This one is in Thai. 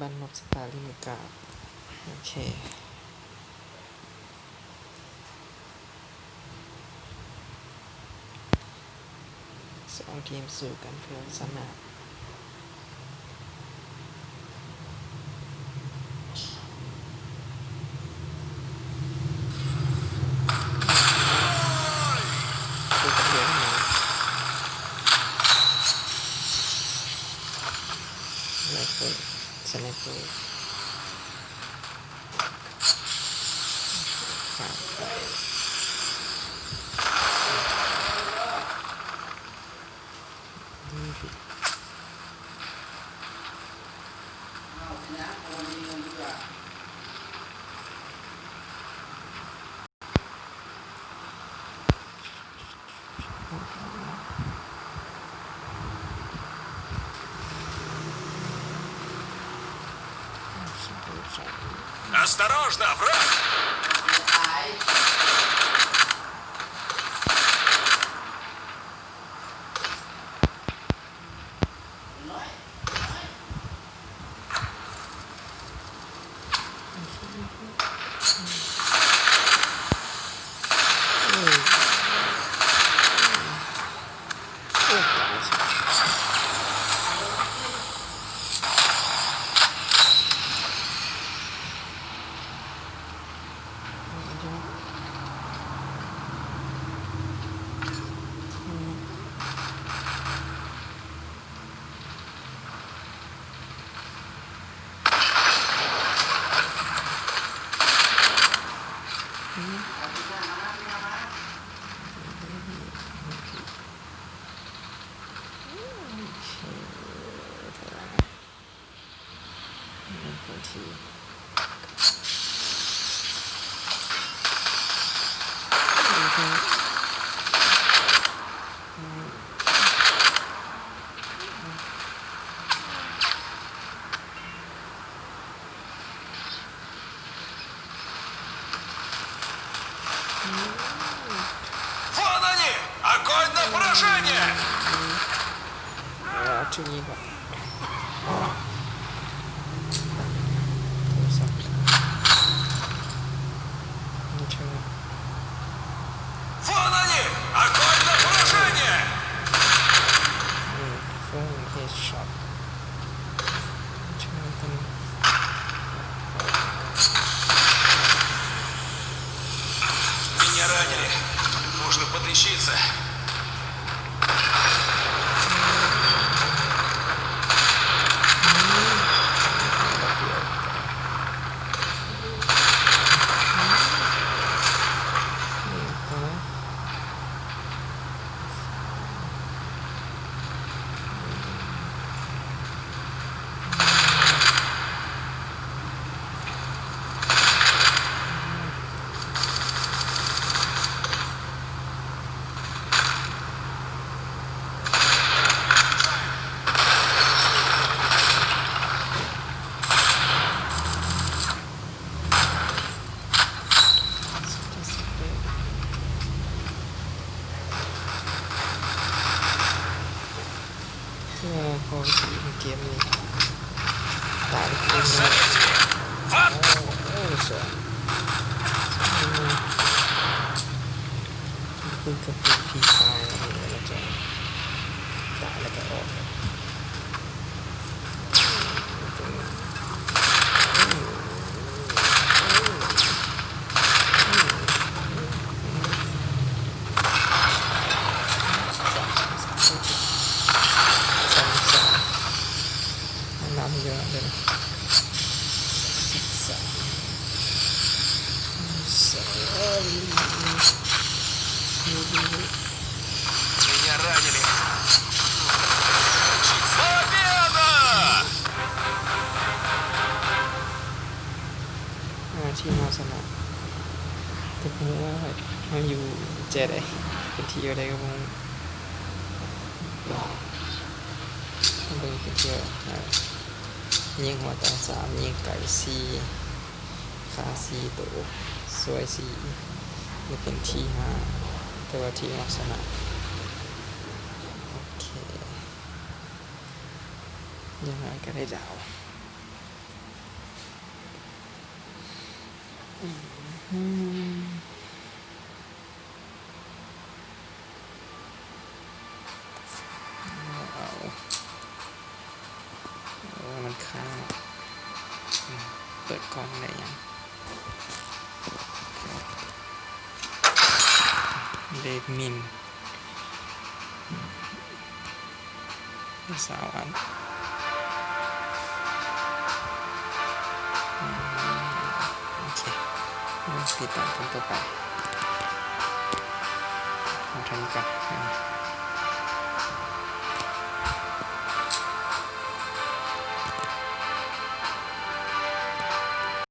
กันนกสตาร์ลิมกาโอเค2 ทีมสู้กันเพื่อชนะสู้กันเยอะไหมไรเฟิลสไนเปอร์ขาดไปОсторожно, враг! Вон они! Огонь на поражение! ชุดนี้ก่อนВон они! Огонь на поражение! ฟุ้งเฮดช็อตใช่ตัวนี้ Меня ранили. Нужно подлечиться.พอถึงเกมนี้ตายฟิน Заметили! Вот! โอ้สวยคุยกับฟรีไฟล์แล้วจะตายแล้วก็ออกน้ำเยอะเลยМеня ранили. Победа! ที่มาสนะแต่ผมว่ามันอยู่เจ็ดเลยเป็นทีอะไรก็มึงมันเป็นเที่ยวยิงหัวตา3ยิงไก่4ขา4ตัวสวย4นี่เป็นที่5แต่ว่าที่มาสนะโอเคยังไงก็ได้ดาว อืมเอามันค้างเปิดกล้องได้ยังเดดมินสาวอันโอเคติดตามกันต่อไปเอาเท่านี้ก่อน